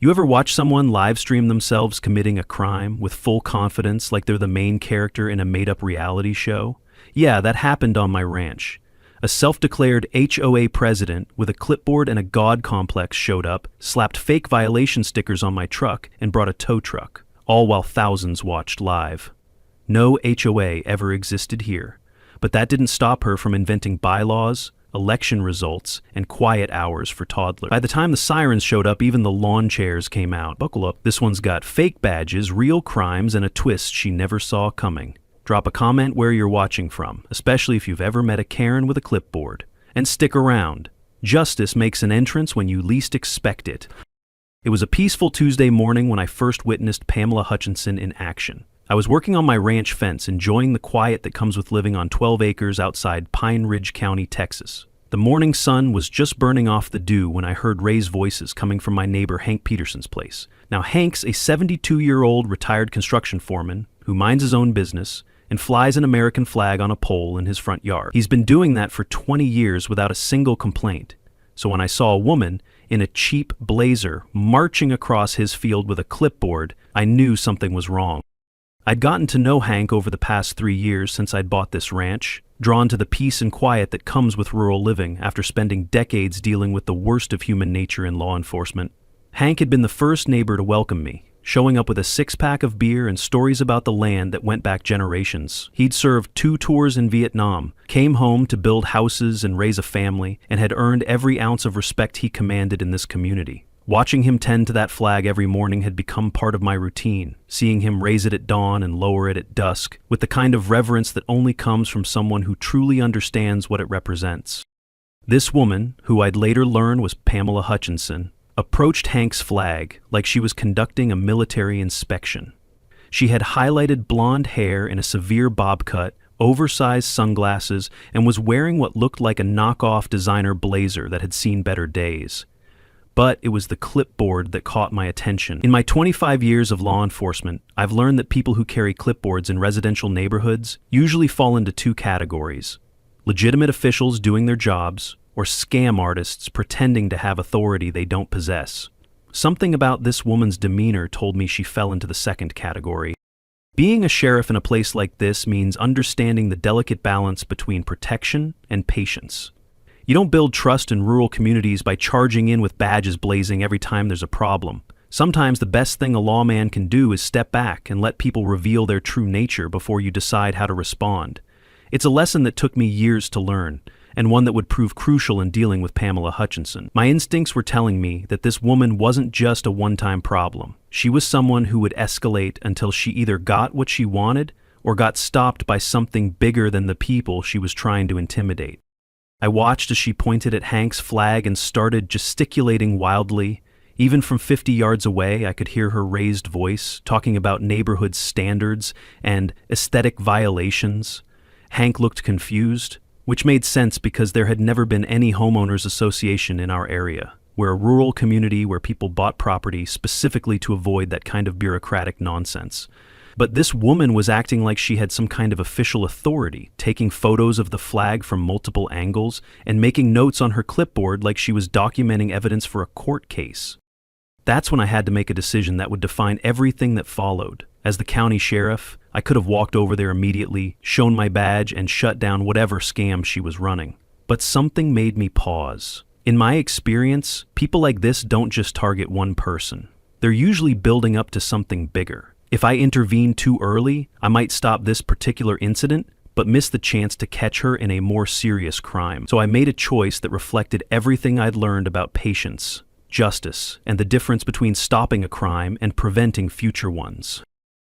You ever watch someone live stream themselves committing a crime with full confidence like they're the main character in a made-up reality show? Yeah, that happened on my ranch. A self-declared HOA president with a clipboard and a god complex showed up, slapped fake violation stickers on my truck, and brought a tow truck, all while thousands watched live. No HOA ever existed here, but that didn't stop her from inventing bylaws, election results, and quiet hours for toddlers. By the time the sirens showed up, even the lawn chairs came out. Buckle up, this one's got fake badges, real crimes, and a twist she never saw coming. Drop a comment where you're watching from, especially if you've ever met a Karen with a clipboard. And stick around. Justice makes an entrance when you least expect it. It was a peaceful Tuesday morning when I first witnessed Pamela Hutchinson in action. I was working on my ranch fence, enjoying the quiet that comes with living on 12 acres outside Pine Ridge County, Texas. The morning sun was just burning off the dew when I heard raised voices coming from my neighbor Hank Peterson's place. Now Hank's a 72-year-old retired construction foreman who minds his own business and flies an American flag on a pole in his front yard. He's been doing that for 20 years without a single complaint. So when I saw a woman in a cheap blazer marching across his field with a clipboard, I knew something was wrong. I'd gotten to know Hank over the past 3 years since I'd bought this ranch, drawn to the peace and quiet that comes with rural living after spending decades dealing with the worst of human nature in law enforcement. Hank had been the first neighbor to welcome me, showing up with a six-pack of beer and stories about the land that went back generations. He'd served 2 tours in Vietnam, came home to build houses and raise a family, and had earned every ounce of respect he commanded in this community. Watching him tend to that flag every morning had become part of my routine, seeing him raise it at dawn and lower it at dusk, with the kind of reverence that only comes from someone who truly understands what it represents. This woman, who I'd later learn was Pamela Hutchinson, approached Hank's flag like she was conducting a military inspection. She had highlighted blonde hair in a severe bob cut, oversized sunglasses, and was wearing what looked like a knockoff designer blazer that had seen better days. But it was the clipboard that caught my attention. In my 25 years of law enforcement, I've learned that people who carry clipboards in residential neighborhoods usually fall into 2 categories: legitimate officials doing their jobs, or scam artists pretending to have authority they don't possess. Something about this woman's demeanor told me she fell into the second category. Being a sheriff in a place like this means understanding the delicate balance between protection and patience. You don't build trust in rural communities by charging in with badges blazing every time there's a problem. Sometimes the best thing a lawman can do is step back and let people reveal their true nature before you decide how to respond. It's a lesson that took me years to learn, and one that would prove crucial in dealing with Pamela Hutchinson. My instincts were telling me that this woman wasn't just a one-time problem. She was someone who would escalate until she either got what she wanted or got stopped by something bigger than the people she was trying to intimidate. I watched as she pointed at Hank's flag and started gesticulating wildly. Even from 50 yards away, I could hear her raised voice, talking about neighborhood standards and aesthetic violations. Hank looked confused, which made sense because there had never been any homeowners association in our area. We're a rural community where people bought property specifically to avoid that kind of bureaucratic nonsense. But this woman was acting like she had some kind of official authority, taking photos of the flag from multiple angles and making notes on her clipboard like she was documenting evidence for a court case. That's when I had to make a decision that would define everything that followed. As the county sheriff, I could have walked over there immediately, shown my badge, and shut down whatever scam she was running. But something made me pause. In my experience, people like this don't just target one person. They're usually building up to something bigger. If I intervened too early, I might stop this particular incident, but miss the chance to catch her in a more serious crime. So I made a choice that reflected everything I'd learned about patience, justice, and the difference between stopping a crime and preventing future ones.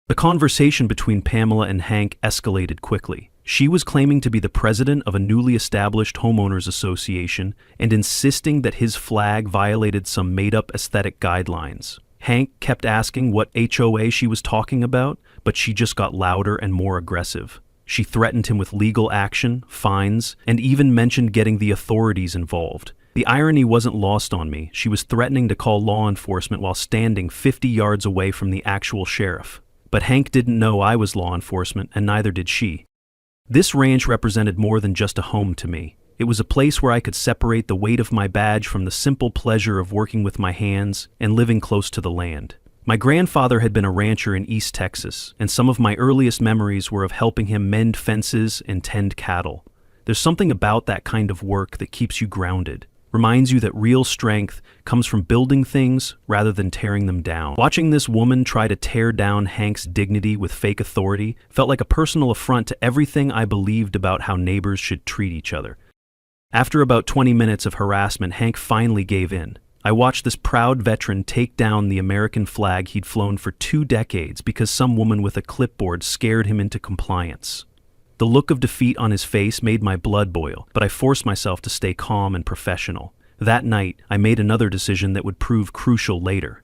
The conversation between Pamela and Hank escalated quickly. She was claiming to be the president of a newly established homeowners association and insisting that his flag violated some made-up aesthetic guidelines. Hank kept asking what HOA she was talking about, but she just got louder and more aggressive. She threatened him with legal action, fines, and even mentioned getting the authorities involved. The irony wasn't lost on me. She was threatening to call law enforcement while standing 50 yards away from the actual sheriff. But Hank didn't know I was law enforcement, and neither did she. This ranch represented more than just a home to me. It was a place where I could separate the weight of my badge from the simple pleasure of working with my hands and living close to the land. My grandfather had been a rancher in East Texas, and some of my earliest memories were of helping him mend fences and tend cattle. There's something about that kind of work that keeps you grounded, reminds you that real strength comes from building things rather than tearing them down. Watching this woman try to tear down Hank's dignity with fake authority felt like a personal affront to everything I believed about how neighbors should treat each other. After about 20 minutes of harassment, Hank finally gave in. I watched this proud veteran take down the American flag he'd flown for 2 decades because some woman with a clipboard scared him into compliance. The look of defeat on his face made my blood boil, but I forced myself to stay calm and professional. That night, I made another decision that would prove crucial later.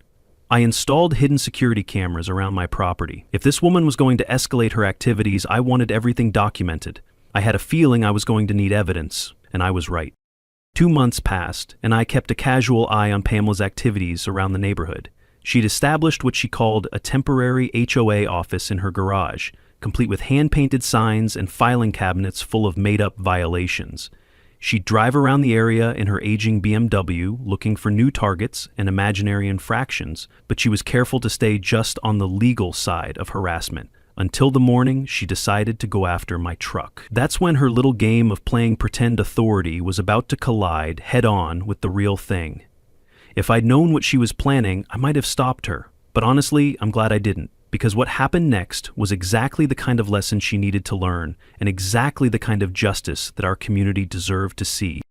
I installed hidden security cameras around my property. If this woman was going to escalate her activities, I wanted everything documented. I had a feeling I was going to need evidence, and I was right. 2 months passed, and I kept a casual eye on Pamela's activities around the neighborhood. She'd established what she called a temporary HOA office in her garage, complete with hand-painted signs and filing cabinets full of made-up violations. She'd drive around the area in her aging BMW, looking for new targets and imaginary infractions, but she was careful to stay just on the legal side of harassment. Until the morning, she decided to go after my truck. That's when her little game of playing pretend authority was about to collide head-on with the real thing. If I'd known what she was planning, I might have stopped her. But honestly, I'm glad I didn't, because what happened next was exactly the kind of lesson she needed to learn, and exactly the kind of justice that our community deserved to see.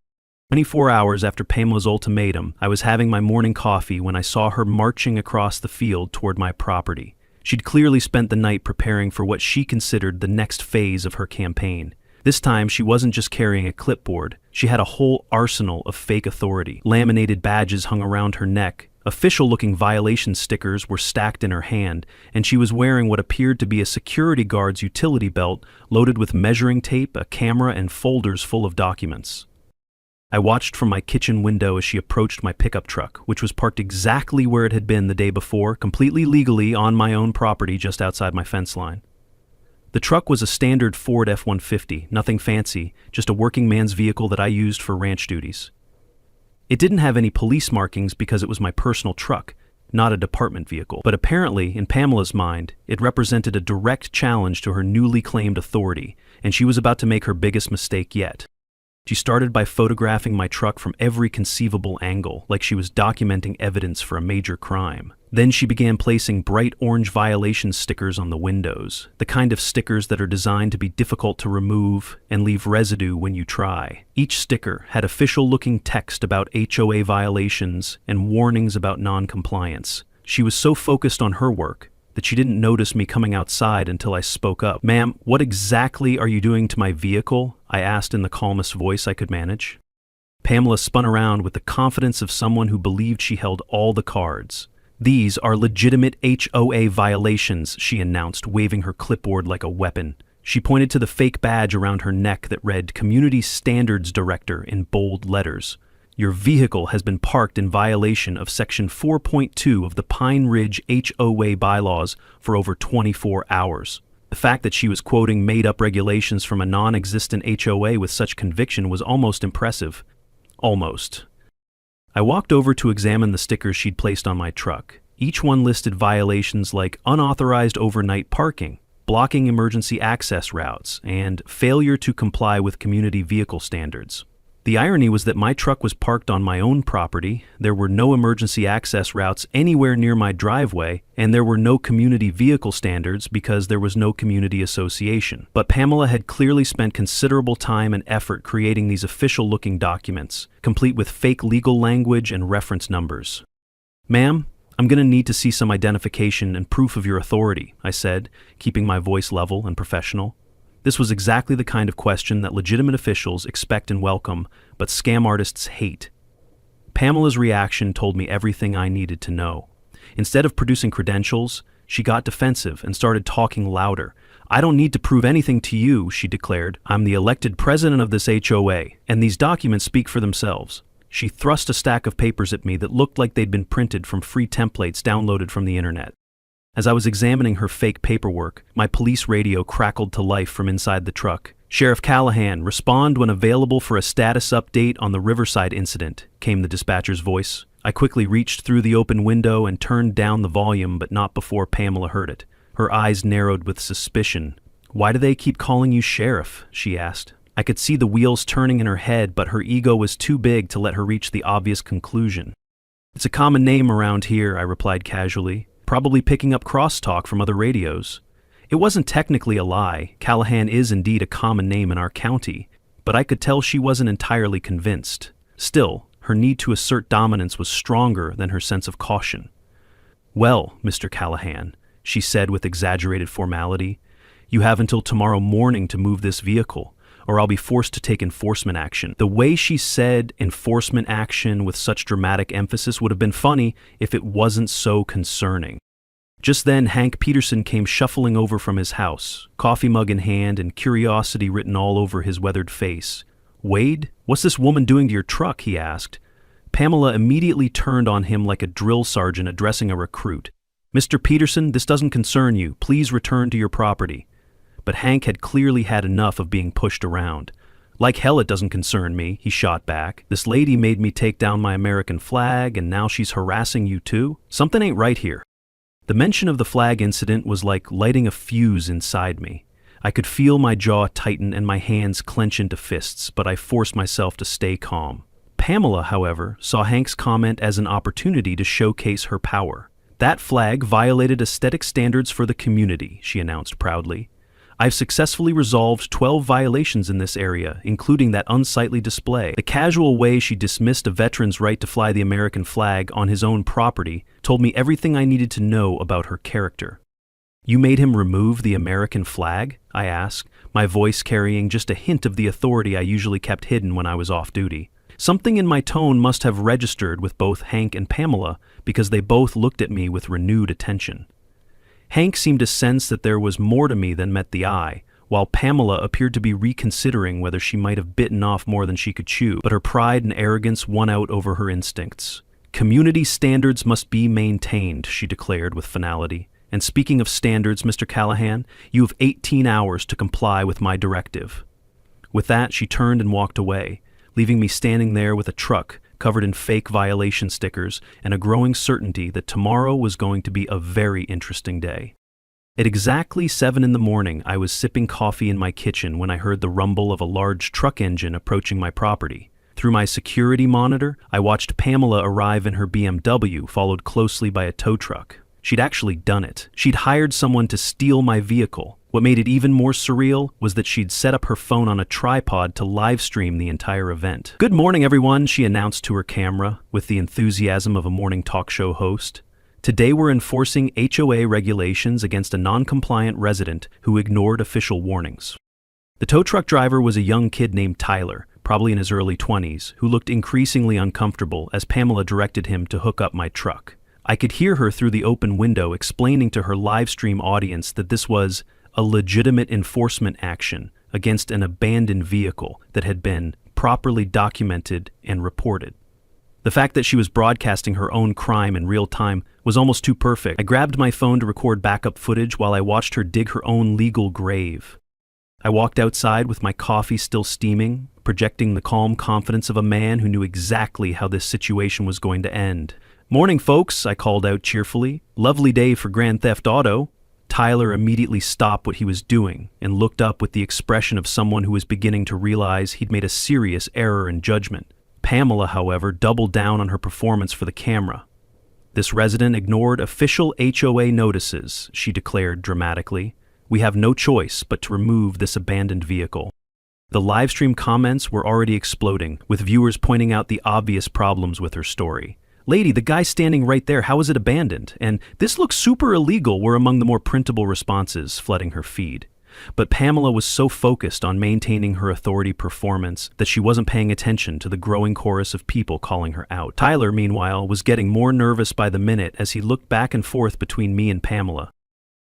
24 hours after Pamela's ultimatum, I was having my morning coffee when I saw her marching across the field toward my property. She'd clearly spent the night preparing for what she considered the next phase of her campaign. This time, she wasn't just carrying a clipboard. She had a whole arsenal of fake authority. Laminated badges hung around her neck. Official-looking violation stickers were stacked in her hand, and she was wearing what appeared to be a security guard's utility belt loaded with measuring tape, a camera, and folders full of documents. I watched from my kitchen window as she approached my pickup truck, which was parked exactly where it had been the day before, completely legally on my own property just outside my fence line. The truck was a standard Ford F-150, nothing fancy, just a working man's vehicle that I used for ranch duties. It didn't have any police markings because it was my personal truck, not a department vehicle. But apparently, in Pamela's mind, it represented a direct challenge to her newly claimed authority, and she was about to make her biggest mistake yet. She started by photographing my truck from every conceivable angle, like she was documenting evidence for a major crime. Then she began placing bright orange violation stickers on the windows, the kind of stickers that are designed to be difficult to remove and leave residue when you try. Each sticker had official-looking text about HOA violations and warnings about non-compliance. She was so focused on her work that she didn't notice me coming outside until I spoke up. "Ma'am, what exactly are you doing to my vehicle?" I asked in the calmest voice I could manage. Pamela spun around with the confidence of someone who believed she held all the cards. "These are legitimate HOA violations," she announced, waving her clipboard like a weapon. She pointed to the fake badge around her neck that read Community Standards Director in bold letters. "Your vehicle has been parked in violation of Section 4.2 of the Pine Ridge HOA bylaws for over 24 hours. The fact that she was quoting made-up regulations from a non-existent HOA with such conviction was almost impressive. Almost. I walked over to examine the stickers she'd placed on my truck. Each one listed violations like unauthorized overnight parking, blocking emergency access routes, and failure to comply with community vehicle standards. The irony was that my truck was parked on my own property, there were no emergency access routes anywhere near my driveway, and there were no community vehicle standards because there was no community association. But Pamela had clearly spent considerable time and effort creating these official-looking documents, complete with fake legal language and reference numbers. "Ma'am, I'm going to need to see some identification and proof of your authority," I said, keeping my voice level and professional. This was exactly the kind of question that legitimate officials expect and welcome, but scam artists hate. Pamela's reaction told me everything I needed to know. Instead of producing credentials, she got defensive and started talking louder. "I don't need to prove anything to you," she declared. "I'm the elected president of this HOA, and these documents speak for themselves." She thrust a stack of papers at me that looked like they'd been printed from free templates downloaded from the internet. As I was examining her fake paperwork, my police radio crackled to life from inside the truck. "Sheriff Callahan, respond when available for a status update on the Riverside incident," came the dispatcher's voice. I quickly reached through the open window and turned down the volume, but not before Pamela heard it. Her eyes narrowed with suspicion. "Why do they keep calling you sheriff?" she asked. I could see the wheels turning in her head, but her ego was too big to let her reach the obvious conclusion. "It's a common name around here," I replied casually, probably picking up crosstalk from other radios. It wasn't technically a lie. Callahan is indeed a common name in our county, but I could tell she wasn't entirely convinced. Still, her need to assert dominance was stronger than her sense of caution. "Well, Mr. Callahan," she said with exaggerated formality, "you have until tomorrow morning to move this vehicle, or I'll be forced to take enforcement action." The way she said enforcement action with such dramatic emphasis would have been funny if it wasn't so concerning. Just then, Hank Peterson came shuffling over from his house, coffee mug in hand and curiosity written all over his weathered face. "Wade, what's this woman doing to your truck?" he asked. Pamela immediately turned on him like a drill sergeant addressing a recruit. "Mr. Peterson, this doesn't concern you. Please return to your property." But Hank had clearly had enough of being pushed around. "Like hell it doesn't concern me," he shot back. "This lady made me take down my American flag, and now she's harassing you too? Something ain't right here." The mention of the flag incident was like lighting a fuse inside me. I could feel my jaw tighten and my hands clench into fists, but I forced myself to stay calm. Pamela, however, saw Hank's comment as an opportunity to showcase her power. "That flag violated aesthetic standards for the community," she announced proudly. "I've successfully resolved 12 violations in this area, including that unsightly display." The casual way she dismissed a veteran's right to fly the American flag on his own property told me everything I needed to know about her character. "You made him remove the American flag?" I asked, my voice carrying just a hint of the authority I usually kept hidden when I was off duty. Something in my tone must have registered with both Hank and Pamela, because they both looked at me with renewed attention. Hank seemed to sense that there was more to me than met the eye, while Pamela appeared to be reconsidering whether she might have bitten off more than she could chew, but her pride and arrogance won out over her instincts. "Community standards must be maintained," she declared with finality. "And speaking of standards, Mr. Callahan, you have 18 hours to comply with my directive." With that, she turned and walked away, leaving me standing there with a truck covered in fake violation stickers and a growing certainty that tomorrow was going to be a very interesting day. At exactly 7 in the morning, I was sipping coffee in my kitchen when I heard the rumble of a large truck engine approaching my property. Through my security monitor, I watched Pamela arrive in her BMW, followed closely by a tow truck. She'd actually done it. She'd hired someone to steal my vehicle. What made it even more surreal was that she'd set up her phone on a tripod to live stream the entire event. "Good morning, everyone," she announced to her camera, with the enthusiasm of a morning talk show host. "Today we're enforcing HOA regulations against a non-compliant resident who ignored official warnings." The tow truck driver was a young kid named Tyler, probably in his early 20s, who looked increasingly uncomfortable as Pamela directed him to hook up my truck. I could hear her through the open window explaining to her live stream audience that this was a legitimate enforcement action against an abandoned vehicle that had been properly documented and reported. The fact that she was broadcasting her own crime in real time was almost too perfect. I grabbed my phone to record backup footage while I watched her dig her own legal grave. I walked outside with my coffee still steaming, projecting the calm confidence of a man who knew exactly how this situation was going to end. "Morning, folks," I called out cheerfully. "Lovely day for Grand Theft Auto." Tyler immediately stopped what he was doing and looked up with the expression of someone who was beginning to realize he'd made a serious error in judgment. Pamela, however, doubled down on her performance for the camera. "This resident ignored official HOA notices," she declared dramatically. "We have no choice but to remove this abandoned vehicle." The livestream comments were already exploding, with viewers pointing out the obvious problems with her story. "Lady, the guy standing right there, how is it abandoned? And this looks super illegal," were among the more printable responses flooding her feed. But Pamela was so focused on maintaining her authority performance that she wasn't paying attention to the growing chorus of people calling her out. Tyler, meanwhile, was getting more nervous by the minute as he looked back and forth between me and Pamela.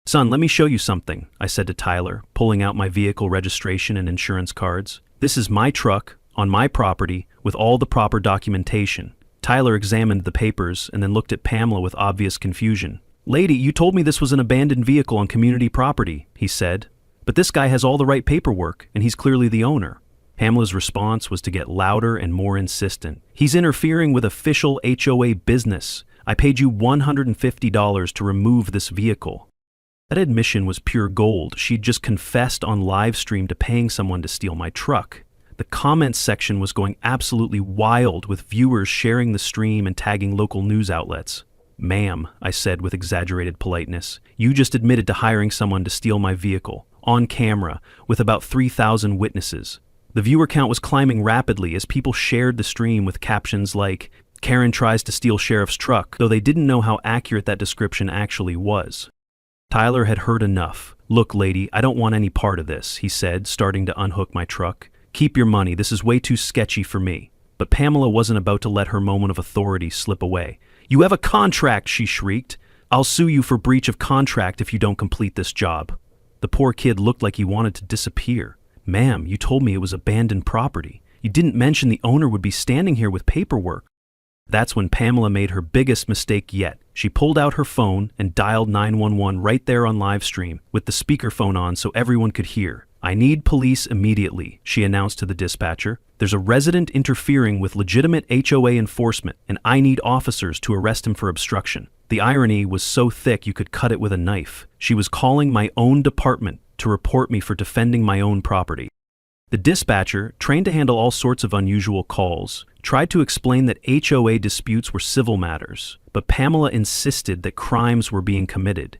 "Son, let me show you something," I said to Tyler, pulling out my vehicle registration and insurance cards. "This is my truck, on my property, with all the proper documentation." Tyler examined the papers and then looked at Pamela with obvious confusion. "Lady, you told me this was an abandoned vehicle on community property," he said. But this guy has all the right paperwork, and he's clearly the owner. Pamela's response was to get louder and more insistent. He's interfering with official HOA business. I paid you $150 to remove this vehicle. That admission was pure gold. She'd just confessed on live stream to paying someone to steal my truck. The comments section was going absolutely wild, with viewers sharing the stream and tagging local news outlets. "Ma'am," I said with exaggerated politeness, "you just admitted to hiring someone to steal my vehicle, on camera, with about 3,000 witnesses." The viewer count was climbing rapidly as people shared the stream with captions like, "Karen tries to steal sheriff's truck," though they didn't know how accurate that description actually was. Tyler had heard enough. "Look, lady, I don't want any part of this," he said, starting to unhook my truck. "Keep your money, this is way too sketchy for me." But Pamela wasn't about to let her moment of authority slip away. "You have a contract," she shrieked. "I'll sue you for breach of contract if you don't complete this job." The poor kid looked like he wanted to disappear. "Ma'am, you told me it was abandoned property. You didn't mention the owner would be standing here with paperwork." That's when Pamela made her biggest mistake yet. She pulled out her phone and dialed 911 right there on live stream, with the speakerphone on so everyone could hear. "I need police immediately," she announced to the dispatcher. "There's a resident interfering with legitimate HOA enforcement, and I need officers to arrest him for obstruction." The irony was so thick you could cut it with a knife. She was calling my own department to report me for defending my own property. The dispatcher, trained to handle all sorts of unusual calls, tried to explain that HOA disputes were civil matters, but Pamela insisted that crimes were being committed.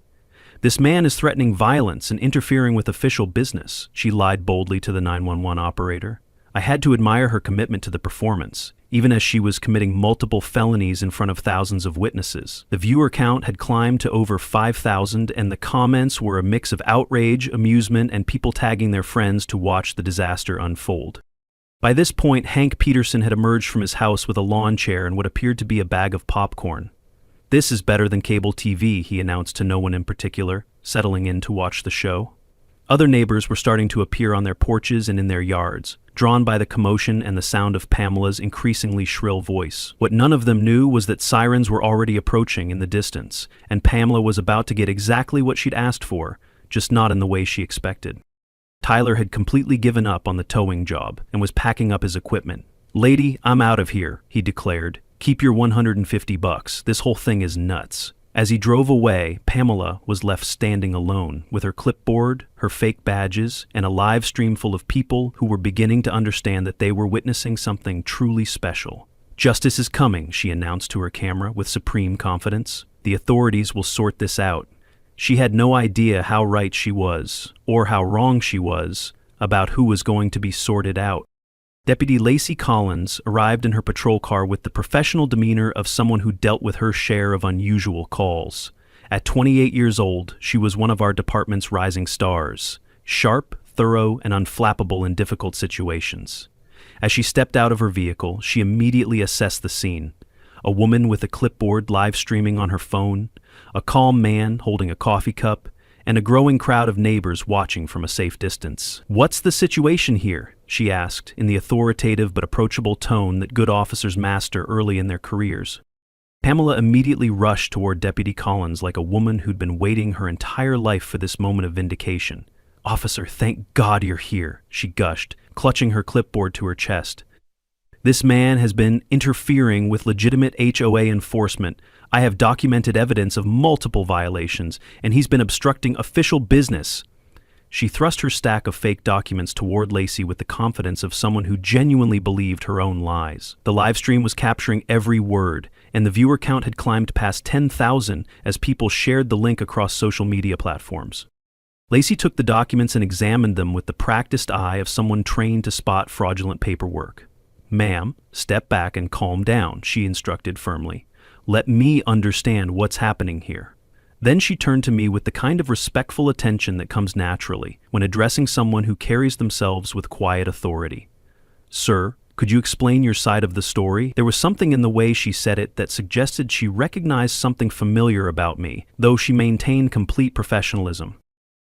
"This man is threatening violence and interfering with official business," she lied boldly to the 911 operator. I had to admire her commitment to the performance, even as she was committing multiple felonies in front of thousands of witnesses. The viewer count had climbed to over 5,000, and the comments were a mix of outrage, amusement, and people tagging their friends to watch the disaster unfold. By this point, Hank Peterson had emerged from his house with a lawn chair and what appeared to be a bag of popcorn. "This is better than cable TV," he announced to no one in particular, settling in to watch the show. Other neighbors were starting to appear on their porches and in their yards, drawn by the commotion and the sound of Pamela's increasingly shrill voice. What none of them knew was that sirens were already approaching in the distance, and Pamela was about to get exactly what she'd asked for, just not in the way she expected. Tyler had completely given up on the towing job and was packing up his equipment. "Lady, I'm out of here," he declared. "Keep your $150. This whole thing is nuts." As he drove away, Pamela was left standing alone, with her clipboard, her fake badges, and a live stream full of people who were beginning to understand that they were witnessing something truly special. "Justice is coming," she announced to her camera with supreme confidence. "The authorities will sort this out." She had no idea how right she was, or how wrong she was, about who was going to be sorted out. Deputy Lacey Collins arrived in her patrol car with the professional demeanor of someone who dealt with her share of unusual calls. At 28 years old, she was one of our department's rising stars, sharp, thorough, and unflappable in difficult situations. As she stepped out of her vehicle, she immediately assessed the scene. A woman with a clipboard live streaming on her phone, a calm man holding a coffee cup, and a growing crowd of neighbors watching from a safe distance. "What's the situation here?" she asked, in the authoritative but approachable tone that good officers master early in their careers. Pamela immediately rushed toward Deputy Collins like a woman who'd been waiting her entire life for this moment of vindication. "Officer, thank God you're here," she gushed, clutching her clipboard to her chest. "This man has been interfering with legitimate HOA enforcement. I have documented evidence of multiple violations, and he's been obstructing official business." She thrust her stack of fake documents toward Lacey with the confidence of someone who genuinely believed her own lies. The live stream was capturing every word, and the viewer count had climbed past 10,000 as people shared the link across social media platforms. Lacey took the documents and examined them with the practiced eye of someone trained to spot fraudulent paperwork. "Ma'am, step back and calm down," she instructed firmly. "Let me understand what's happening here." Then she turned to me with the kind of respectful attention that comes naturally when addressing someone who carries themselves with quiet authority. "Sir, could you explain your side of the story?" There was something in the way she said it that suggested she recognized something familiar about me, though she maintained complete professionalism.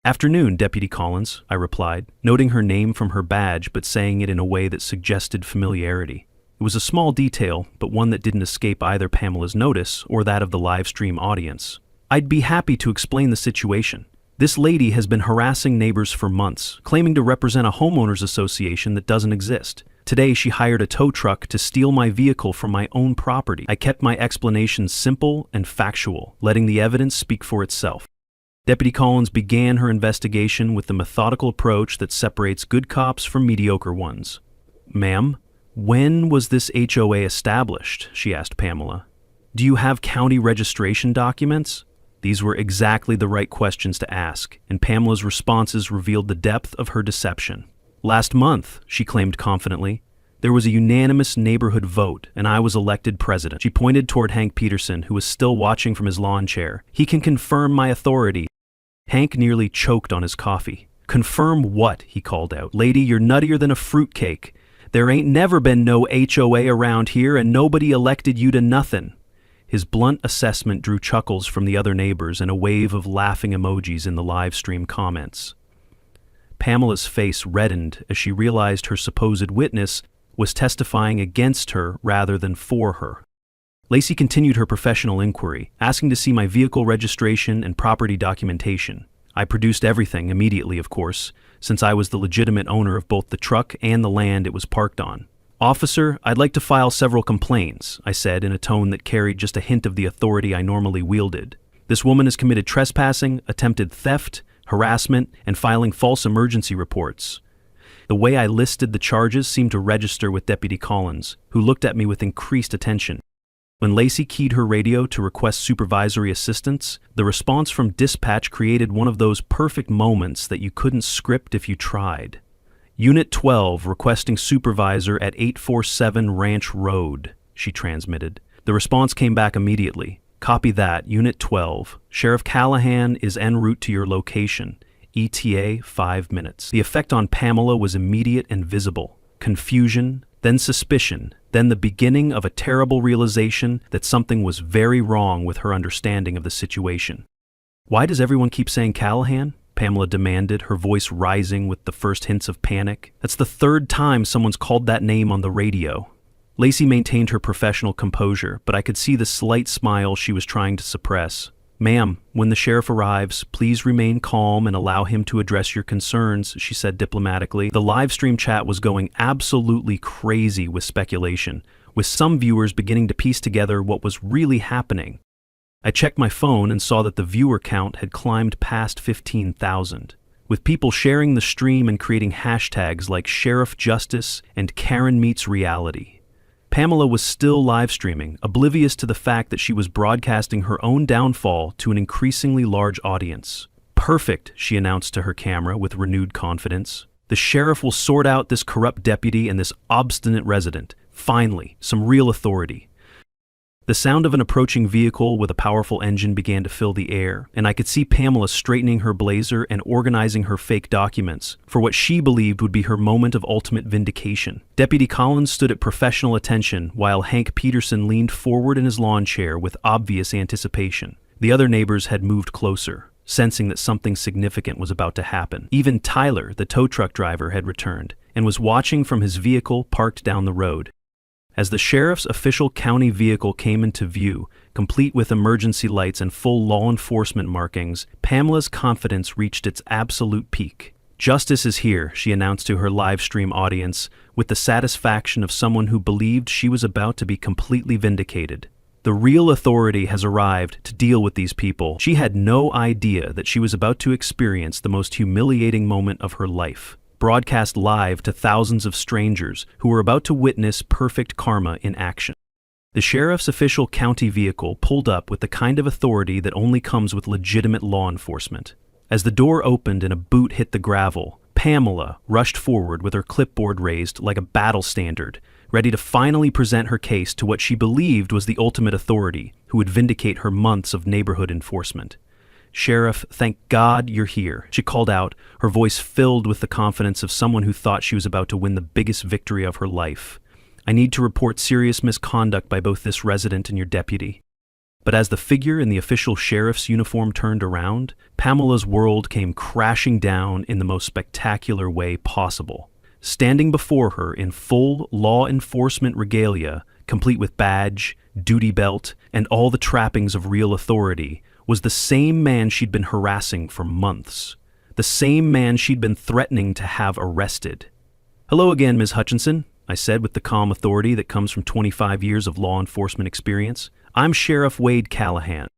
"Afternoon, Deputy Collins," I replied, noting her name from her badge but saying it in a way that suggested familiarity. It was a small detail, but one that didn't escape either Pamela's notice or that of the live stream audience. "I'd be happy to explain the situation. This lady has been harassing neighbors for months, claiming to represent a homeowners association that doesn't exist. Today, she hired a tow truck to steal my vehicle from my own property. I kept my explanations simple and factual, letting the evidence speak for itself. Deputy Collins began her investigation with the methodical approach that separates good cops from mediocre ones. "Ma'am, when was this HOA established?" she asked Pamela. "Do you have county registration documents?" These were exactly the right questions to ask, and Pamela's responses revealed the depth of her deception. "Last month," she claimed confidently, "there was a unanimous neighborhood vote, and I was elected president." She pointed toward Hank Peterson, who was still watching from his lawn chair. "He can confirm my authority." Hank nearly choked on his coffee. "Confirm what?" he called out. "Lady, you're nuttier than a fruitcake. There ain't never been no HOA around here, and nobody elected you to nothin'." His blunt assessment drew chuckles from the other neighbors and a wave of laughing emojis in the live stream comments. Pamela's face reddened as she realized her supposed witness was testifying against her rather than for her. Lacey continued her professional inquiry, asking to see my vehicle registration and property documentation. I produced everything immediately, of course, since I was the legitimate owner of both the truck and the land it was parked on. "Officer, I'd like to file several complaints," I said in a tone that carried just a hint of the authority I normally wielded. "This woman has committed trespassing, attempted theft, harassment, and filing false emergency reports." The way I listed the charges seemed to register with Deputy Collins, who looked at me with increased attention. When Lacey keyed her radio to request supervisory assistance, the response from dispatch created one of those perfect moments that you couldn't script if you tried. "Unit 12 requesting supervisor at 847 Ranch Road," she transmitted. The response came back immediately. "Copy that, Unit 12. Sheriff Callahan is en route to your location. ETA 5 minutes." The effect on Pamela was immediate and visible. Confusion, then suspicion, then the beginning of a terrible realization that something was very wrong with her understanding of the situation. "Why does everyone keep saying Callahan?" Pamela demanded, her voice rising with the first hints of panic. "That's the third time someone's called that name on the radio." Lacey maintained her professional composure, but I could see the slight smile she was trying to suppress. "Ma'am, when the sheriff arrives, please remain calm and allow him to address your concerns," she said diplomatically. The live stream chat was going absolutely crazy with speculation, with some viewers beginning to piece together what was really happening. I checked my phone and saw that the viewer count had climbed past 15,000, with people sharing the stream and creating hashtags like Sheriff Justice and Karen Meets Reality. Pamela was still live streaming, oblivious to the fact that she was broadcasting her own downfall to an increasingly large audience. "Perfect," she announced to her camera with renewed confidence. "The sheriff will sort out this corrupt deputy and this obstinate resident. Finally, some real authority." The sound of an approaching vehicle with a powerful engine began to fill the air, and I could see Pamela straightening her blazer and organizing her fake documents for what she believed would be her moment of ultimate vindication. Deputy Collins stood at professional attention while Hank Peterson leaned forward in his lawn chair with obvious anticipation. The other neighbors had moved closer, sensing that something significant was about to happen. Even Tyler, the tow truck driver, had returned and was watching from his vehicle parked down the road. As the sheriff's official county vehicle came into view, complete with emergency lights and full law enforcement markings, Pamela's confidence reached its absolute peak. "Justice is here," she announced to her live stream audience, with the satisfaction of someone who believed she was about to be completely vindicated. "The real authority has arrived to deal with these people." She had no idea that she was about to experience the most humiliating moment of her life, broadcast live to thousands of strangers who were about to witness perfect karma in action. The sheriff's official county vehicle pulled up with the kind of authority that only comes with legitimate law enforcement. As the door opened and a boot hit the gravel, Pamela rushed forward with her clipboard raised like a battle standard, ready to finally present her case to what she believed was the ultimate authority who would vindicate her months of neighborhood enforcement. "Sheriff, thank God you're here," she called out, her voice filled with the confidence of someone who thought she was about to win the biggest victory of her life. "I need to report serious misconduct by both this resident and your deputy." But as the figure in the official sheriff's uniform turned around, Pamela's world came crashing down in the most spectacular way possible. Standing before her in full law enforcement regalia, complete with badge, duty belt, and all the trappings of real authority, was the same man she'd been harassing for months. The same man she'd been threatening to have arrested. "Hello again, Ms. Hutchinson," I said with the calm authority that comes from 25 years of law enforcement experience. "I'm Sheriff Wade Callahan."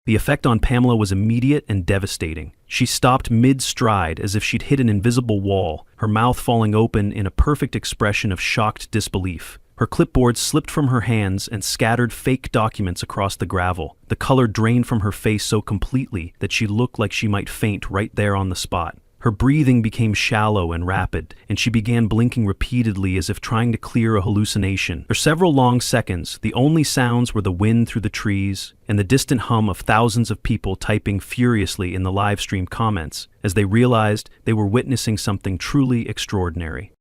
The effect on Pamela was immediate and devastating. She stopped mid-stride as if she'd hit an invisible wall, her mouth falling open in a perfect expression of shocked disbelief. Her clipboard slipped from her hands and scattered fake documents across the gravel. The color drained from her face so completely that she looked like she might faint right there on the spot. Her breathing became shallow and rapid, and she began blinking repeatedly as if trying to clear a hallucination. For several long seconds, the only sounds were the wind through the trees and the distant hum of thousands of people typing furiously in the live stream comments as they realized they were witnessing something truly extraordinary.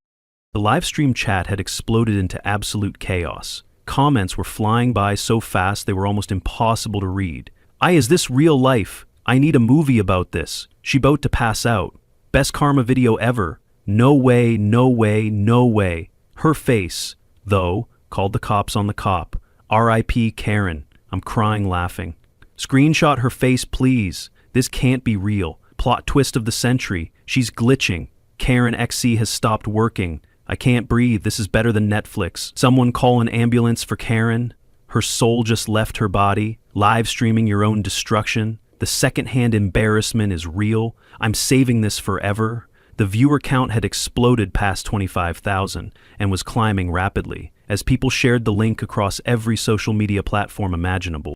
The live stream chat had exploded into absolute chaos. Comments were flying by so fast they were almost impossible to read. Is this real life? I need a movie about this. She about to pass out. Best karma video ever. No way, no way, no way. Her face, though, called the cops on the cop. R.I.P. Karen. I'm crying laughing. Screenshot her face, please. This can't be real. Plot twist of the century. She's glitching. Karen XC has stopped working. I can't breathe. This is better than Netflix. Someone call an ambulance for Karen. Her soul just left her body. Live streaming your own destruction. The secondhand embarrassment is real. I'm saving this forever. The viewer count had exploded past 25,000 and was climbing rapidly as people shared the link across every social media platform imaginable.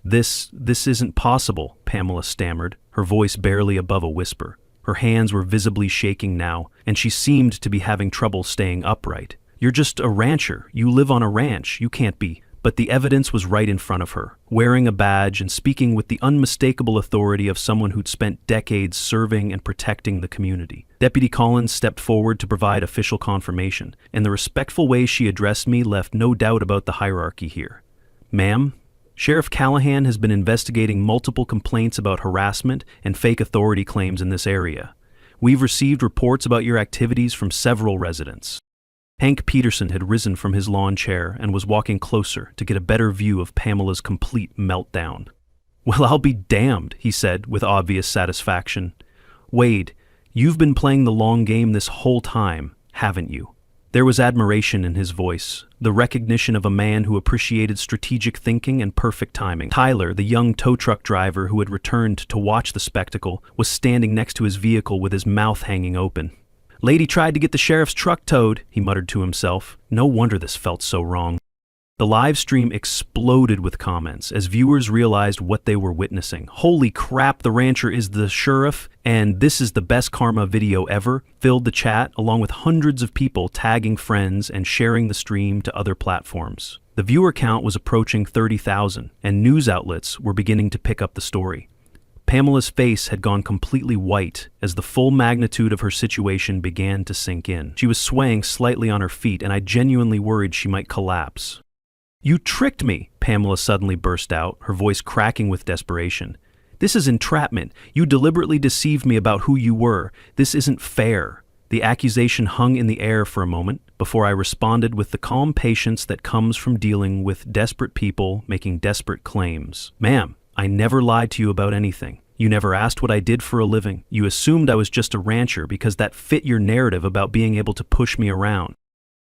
This isn't possible," Pamela stammered, her voice barely above a whisper. Her hands were visibly shaking now, and she seemed to be having trouble staying upright. "You're just a rancher. You live on a ranch. You can't be." But the evidence was right in front of her, wearing a badge and speaking with the unmistakable authority of someone who'd spent decades serving and protecting the community. Deputy Collins stepped forward to provide official confirmation, and the respectful way she addressed me left no doubt about the hierarchy here. "Ma'am, Sheriff Callahan has been investigating multiple complaints about harassment and fake authority claims in this area. We've received reports about your activities from several residents." Hank Peterson had risen from his lawn chair and was walking closer to get a better view of Pamela's complete meltdown. "Well, I'll be damned," he said with obvious satisfaction. "Wade, you've been playing the long game this whole time, haven't you?" There was admiration in his voice, the recognition of a man who appreciated strategic thinking and perfect timing. Tyler, the young tow truck driver who had returned to watch the spectacle, was standing next to his vehicle with his mouth hanging open. "Lady tried to get the sheriff's truck towed," he muttered to himself. No wonder this felt so wrong. The live stream exploded with comments as viewers realized what they were witnessing. "Holy crap, the rancher is the sheriff, and this is the best karma video ever," filled the chat, along with hundreds of people tagging friends and sharing the stream to other platforms. The viewer count was approaching 30,000, and news outlets were beginning to pick up the story. Pamela's face had gone completely white as the full magnitude of her situation began to sink in. She was swaying slightly on her feet, and I genuinely worried she might collapse. "You tricked me," Pamela suddenly burst out, her voice cracking with desperation. "This is entrapment. You deliberately deceived me about who you were. This isn't fair." The accusation hung in the air for a moment before I responded with the calm patience that comes from dealing with desperate people making desperate claims. "Ma'am, I never lied to you about anything. You never asked what I did for a living. You assumed I was just a rancher because that fit your narrative about being able to push me around."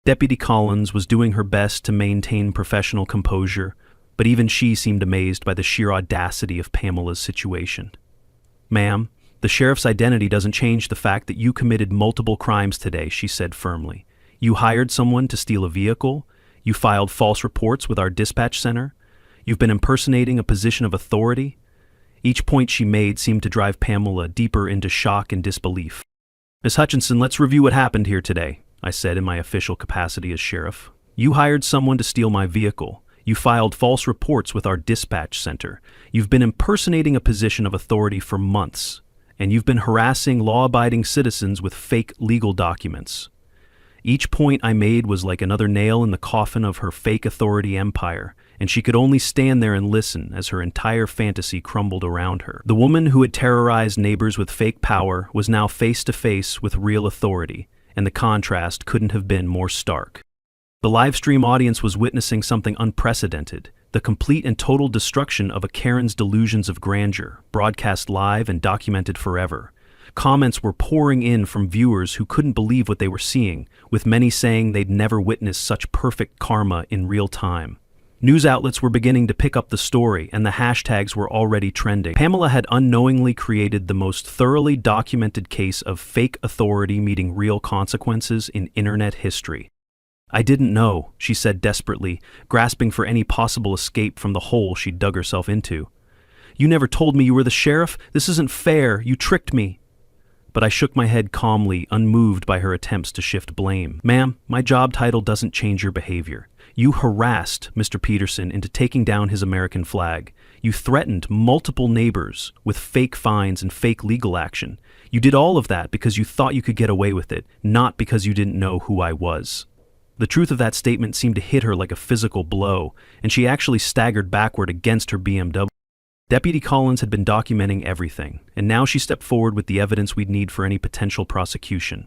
Deputy Collins was doing her best to maintain professional composure, but even she seemed amazed by the sheer audacity of Pamela's situation. "Ma'am, the sheriff's identity doesn't change the fact that you committed multiple crimes today," she said firmly. "You hired someone to steal a vehicle. You filed false reports with our dispatch center. You've been impersonating a position of authority." Each point she made seemed to drive Pamela deeper into shock and disbelief. "Miss Hutchinson, let's review what happened here today," I said in my official capacity as sheriff. "You hired someone to steal my vehicle. You filed false reports with our dispatch center. You've been impersonating a position of authority for months. And you've been harassing law-abiding citizens with fake legal documents." Each point I made was like another nail in the coffin of her fake authority empire, and she could only stand there and listen as her entire fantasy crumbled around her. The woman who had terrorized neighbors with fake power was now face to face with real authority, and the contrast couldn't have been more stark. The live stream audience was witnessing something unprecedented. the complete and total destruction of a Karen's delusions of grandeur, broadcast live and documented forever. Comments were pouring in from viewers who couldn't believe what they were seeing, with many saying they'd never witnessed such perfect karma in real time. News outlets were beginning to pick up the story, and the hashtags were already trending. Pamela had unknowingly created the most thoroughly documented case of fake authority meeting real consequences in internet history. "I didn't know," she said desperately, grasping for any possible escape from the hole she'd dug herself into. "You never told me you were the sheriff. This isn't fair. You tricked me." But I shook my head calmly, unmoved by her attempts to shift blame. "Ma'am, my job title doesn't change your behavior. You harassed Mr. Peterson into taking down his American flag. You threatened multiple neighbors with fake fines and fake legal action. You did all of that because you thought you could get away with it, not because you didn't know who I was." The truth of that statement seemed to hit her like a physical blow, and she actually staggered backward against her BMW. Deputy Collins had been documenting everything, and now she stepped forward with the evidence we'd need for any potential prosecution.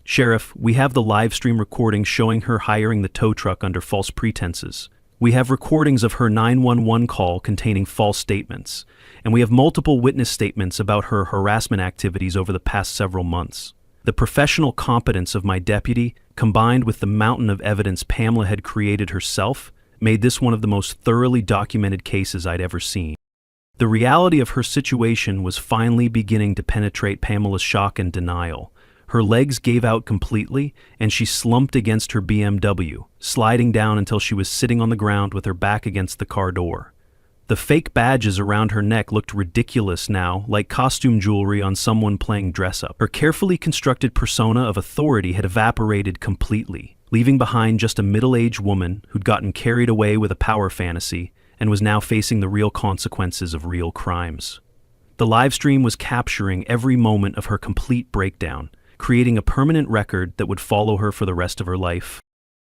"Sheriff, we have the live stream recording showing her hiring the tow truck under false pretenses. We have recordings of her 911 call containing false statements, and we have multiple witness statements about her harassment activities over the past several months. The professional competence of my deputy, combined with the mountain of evidence Pamela had created herself, made this one of the most thoroughly documented cases I'd ever seen." The reality of her situation was finally beginning to penetrate Pamela's shock and denial. Her legs gave out completely, and she slumped against her BMW, sliding down until she was sitting on the ground with her back against the car door. The fake badges around her neck looked ridiculous now, like costume jewelry on someone playing dress-up. Her carefully constructed persona of authority had evaporated completely, leaving behind just a middle-aged woman who'd gotten carried away with a power fantasy and was now facing the real consequences of real crimes. The live stream was capturing every moment of her complete breakdown, creating a permanent record that would follow her for the rest of her life.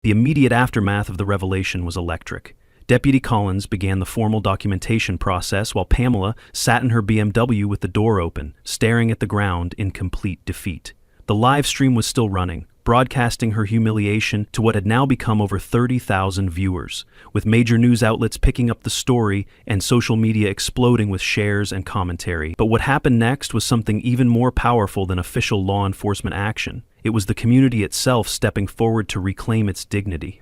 The immediate aftermath of the revelation was electric. Deputy Collins began the formal documentation process while Pamela sat in her BMW with the door open, staring at the ground in complete defeat. The live stream was still running, broadcasting her humiliation to what had now become over 30,000 viewers, with major news outlets picking up the story and social media exploding with shares and commentary. But what happened next was something even more powerful than official law enforcement action. It was the community itself stepping forward to reclaim its dignity.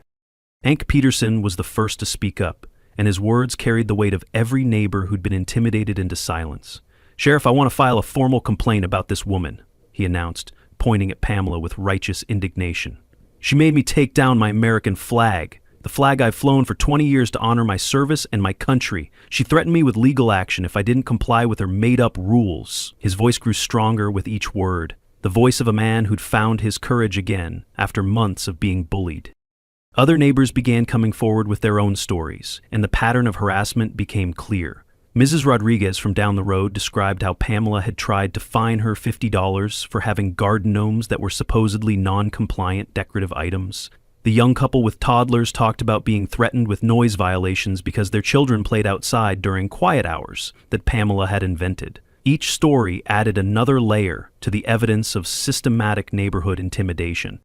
Hank Peterson was the first to speak up, and his words carried the weight of every neighbor who'd been intimidated into silence. "Sheriff, I want to file a formal complaint about this woman," he announced, pointing at Pamela with righteous indignation. "She made me take down my American flag, the flag I've flown for 20 years to honor my service and my country. She threatened me with legal action if I didn't comply with her made-up rules." His voice grew stronger with each word, the voice of a man who'd found his courage again after months of being bullied. Other neighbors began coming forward with their own stories, and the pattern of harassment became clear. Mrs. Rodriguez from down the road described how Pamela had tried to fine her $50 for having garden gnomes that were supposedly non-compliant decorative items. The young couple with toddlers talked about being threatened with noise violations because their children played outside during quiet hours that Pamela had invented. Each story added another layer to the evidence of systematic neighborhood intimidation.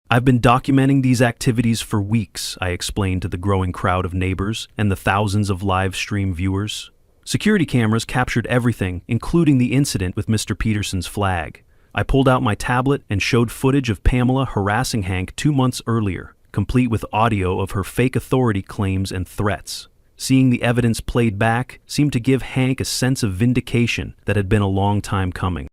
"I've been documenting these activities for weeks," I explained to the growing crowd of neighbors and the thousands of live stream viewers. "Security cameras captured everything, including the incident with Mr. Peterson's flag. I pulled out my tablet and showed footage of Pamela harassing Hank 2 months earlier, complete with audio of her fake authority claims and threats. Seeing the evidence played back seemed to give Hank a sense of vindication that had been a long time coming.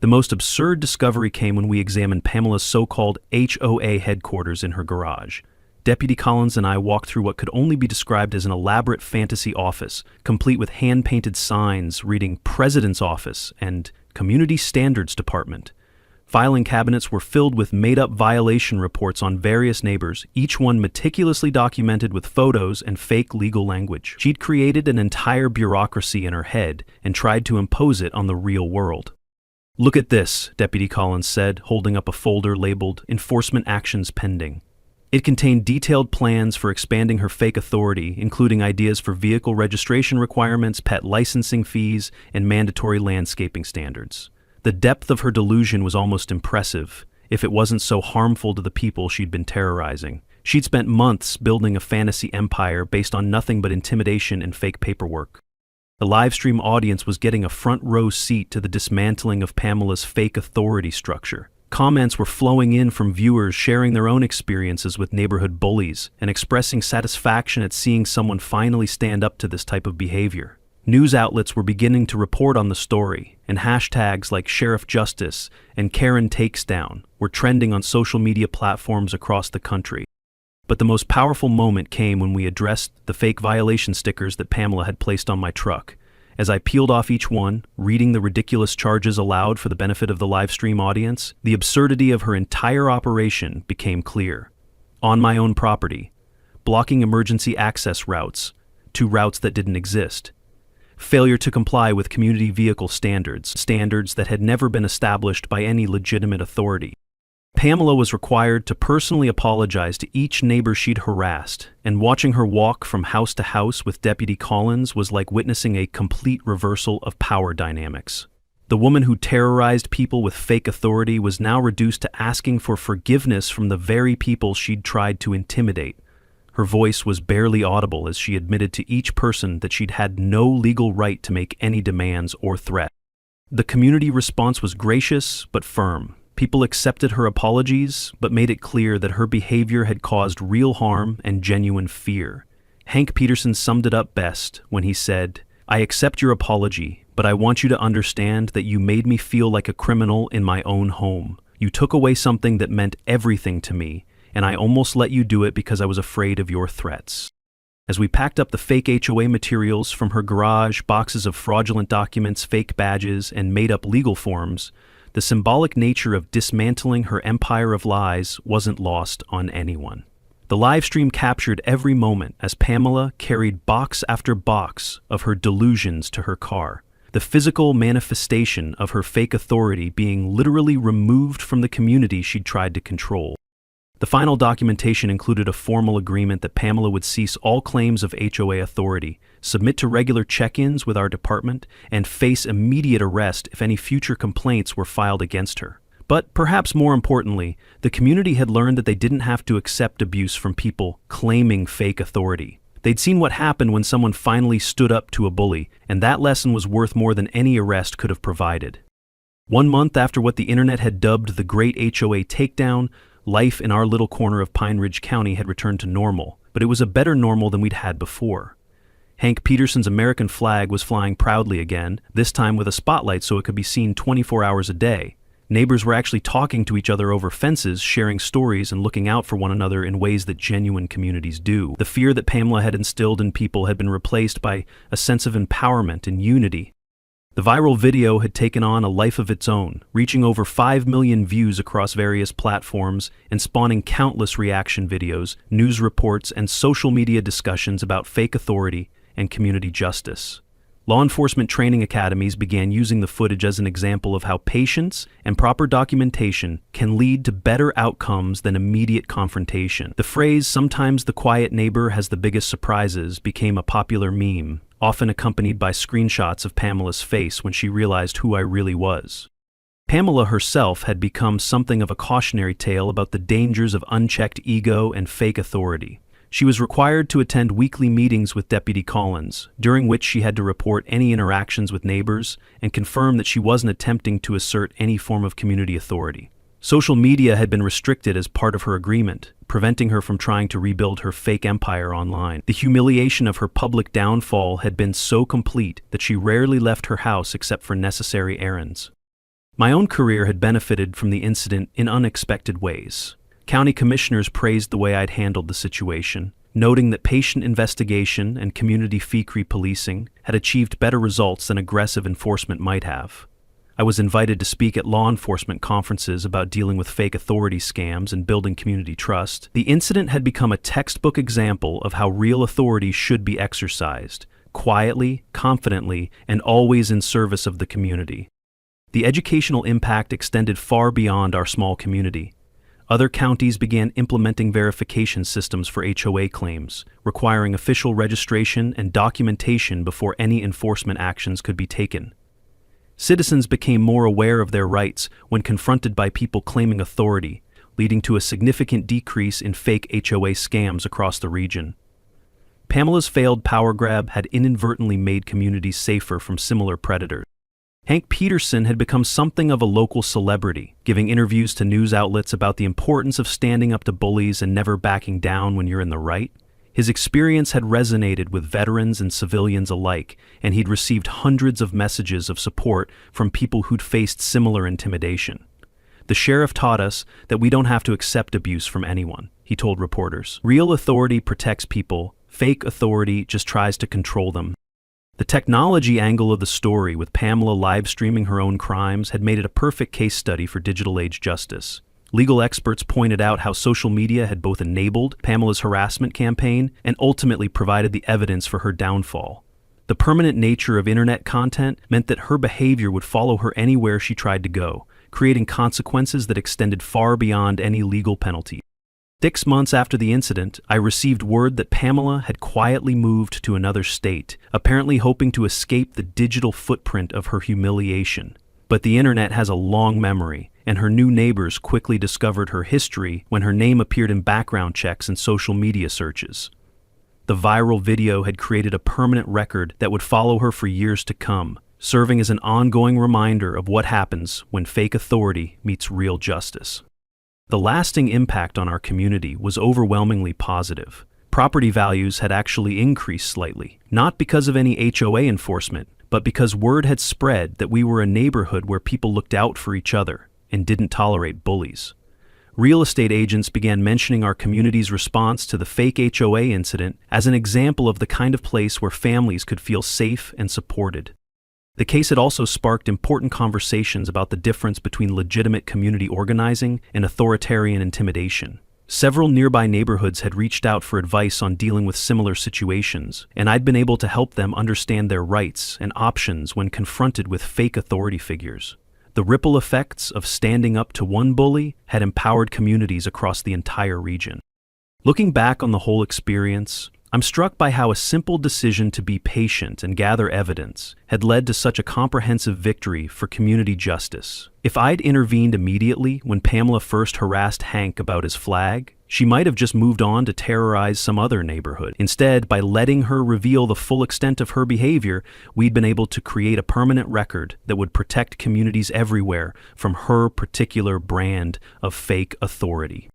The most absurd discovery came when we examined Pamela's so-called HOA headquarters in her garage. Deputy Collins and I walked through what could only be described as an elaborate fantasy office, complete with hand-painted signs reading President's Office and Community Standards Department. Filing cabinets were filled with made-up violation reports on various neighbors, each one meticulously documented with photos and fake legal language. She'd created an entire bureaucracy in her head and tried to impose it on the real world. "Look at this," Deputy Collins said, holding up a folder labeled Enforcement Actions Pending. It contained detailed plans for expanding her fake authority, including ideas for vehicle registration requirements, pet licensing fees, and mandatory landscaping standards. The depth of her delusion was almost impressive, if it wasn't so harmful to the people she'd been terrorizing. She'd spent months building a fantasy empire based on nothing but intimidation and fake paperwork. The livestream audience was getting a front row seat to the dismantling of Pamela's fake authority structure. Comments were flowing in from viewers sharing their own experiences with neighborhood bullies and expressing satisfaction at seeing someone finally stand up to this type of behavior. News outlets were beginning to report on the story, and hashtags like Sheriff Justice and Karen Takes Down were trending on social media platforms across the country. But the most powerful moment came when we addressed the fake violation stickers that Pamela had placed on my truck. As I peeled off each one, reading the ridiculous charges aloud for the benefit of the live stream audience, the absurdity of her entire operation became clear. On my own property, blocking emergency access routes to routes that didn't exist. Failure to comply with community vehicle standards that had never been established by any legitimate authority. Pamela was required to personally apologize to each neighbor she'd harassed, and watching her walk from house to house with Deputy Collins was like witnessing a complete reversal of power dynamics. The woman who terrorized people with fake authority was now reduced to asking for forgiveness from the very people she'd tried to intimidate. Her voice was barely audible as she admitted to each person that she'd had no legal right to make any demands or threats. The community response was gracious but firm. People accepted her apologies, but made it clear that her behavior had caused real harm and genuine fear. Hank Peterson summed it up best when he said, "I accept your apology, but I want you to understand that you made me feel like a criminal in my own home. You took away something that meant everything to me, and I almost let you do it because I was afraid of your threats." As we packed up the fake HOA materials from her garage, boxes of fraudulent documents, fake badges, and made-up legal forms, the symbolic nature of dismantling her empire of lies wasn't lost on anyone. The livestream captured every moment as Pamela carried box after box of her delusions to her car, the physical manifestation of her fake authority being literally removed from the community she'd tried to control. The final documentation included a formal agreement that Pamela would cease all claims of HOA authority, submit to regular check-ins with our department, and face immediate arrest if any future complaints were filed against her. But perhaps more importantly, the community had learned that they didn't have to accept abuse from people claiming fake authority. They'd seen what happened when someone finally stood up to a bully, and that lesson was worth more than any arrest could have provided. 1 month after what the internet had dubbed the Great HOA Takedown, life in our little corner of Pine Ridge County had returned to normal, but it was a better normal than we'd had before. Hank Peterson's American flag was flying proudly again, this time with a spotlight so it could be seen 24 hours a day. Neighbors were actually talking to each other over fences, sharing stories and looking out for one another in ways that genuine communities do. The fear that Pamela had instilled in people had been replaced by a sense of empowerment and unity. The viral video had taken on a life of its own, reaching over 5 million views across various platforms and spawning countless reaction videos, news reports, and social media discussions about fake authority and community justice. Law enforcement training academies began using the footage as an example of how patience and proper documentation can lead to better outcomes than immediate confrontation. The phrase, "sometimes the quiet neighbor has the biggest surprises," became a popular meme, often accompanied by screenshots of Pamela's face when she realized who I really was. Pamela herself had become something of a cautionary tale about the dangers of unchecked ego and fake authority. She was required to attend weekly meetings with Deputy Collins, during which she had to report any interactions with neighbors and confirm that she wasn't attempting to assert any form of community authority. Social media had been restricted as part of her agreement, preventing her from trying to rebuild her fake empire online. The humiliation of her public downfall had been so complete that she rarely left her house except for necessary errands. My own career had benefited from the incident in unexpected ways. County commissioners praised the way I'd handled the situation, noting that patient investigation and community fee-free policing had achieved better results than aggressive enforcement might have. I was invited to speak at law enforcement conferences about dealing with fake authority scams and building community trust. The incident had become a textbook example of how real authority should be exercised, quietly, confidently, and always in service of the community. The educational impact extended far beyond our small community. Other counties began implementing verification systems for HOA claims, requiring official registration and documentation before any enforcement actions could be taken. Citizens became more aware of their rights when confronted by people claiming authority, leading to a significant decrease in fake HOA scams across the region. Pamela's failed power grab had inadvertently made communities safer from similar predators. Hank Peterson had become something of a local celebrity, giving interviews to news outlets about the importance of standing up to bullies and never backing down when you're in the right. His experience had resonated with veterans and civilians alike, and he'd received hundreds of messages of support from people who'd faced similar intimidation. "The sheriff taught us that we don't have to accept abuse from anyone," he told reporters. "Real authority protects people, fake authority just tries to control them." The technology angle of the story, with Pamela live streaming her own crimes, had made it a perfect case study for digital age justice. Legal experts pointed out how social media had both enabled Pamela's harassment campaign and ultimately provided the evidence for her downfall. The permanent nature of internet content meant that her behavior would follow her anywhere she tried to go, creating consequences that extended far beyond any legal penalty. 6 months after the incident, I received word that Pamela had quietly moved to another state, apparently hoping to escape the digital footprint of her humiliation. But the internet has a long memory, and her new neighbors quickly discovered her history when her name appeared in background checks and social media searches. The viral video had created a permanent record that would follow her for years to come, serving as an ongoing reminder of what happens when fake authority meets real justice. The lasting impact on our community was overwhelmingly positive. Property values had actually increased slightly, not because of any HOA enforcement, but because word had spread that we were a neighborhood where people looked out for each other and didn't tolerate bullies. Real estate agents began mentioning our community's response to the fake HOA incident as an example of the kind of place where families could feel safe and supported. The case had also sparked important conversations about the difference between legitimate community organizing and authoritarian intimidation. Several nearby neighborhoods had reached out for advice on dealing with similar situations, and I'd been able to help them understand their rights and options when confronted with fake authority figures. The ripple effects of standing up to one bully had empowered communities across the entire region. Looking back on the whole experience, I'm struck by how a simple decision to be patient and gather evidence had led to such a comprehensive victory for community justice. If I'd intervened immediately when Pamela first harassed Hank about his flag, she might have just moved on to terrorize some other neighborhood. Instead, by letting her reveal the full extent of her behavior, we'd been able to create a permanent record that would protect communities everywhere from her particular brand of fake authority.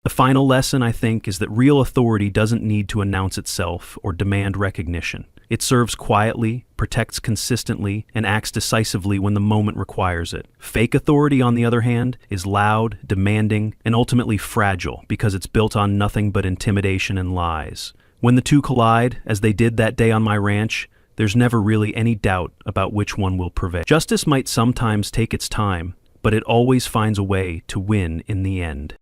The final lesson, I think, is that real authority doesn't need to announce itself or demand recognition. It serves quietly, protects consistently, and acts decisively when the moment requires it. Fake authority, on the other hand, is loud, demanding, and ultimately fragile because it's built on nothing but intimidation and lies. When the two collide, as they did that day on my ranch, there's never really any doubt about which one will prevail. Justice might sometimes take its time, but it always finds a way to win in the end.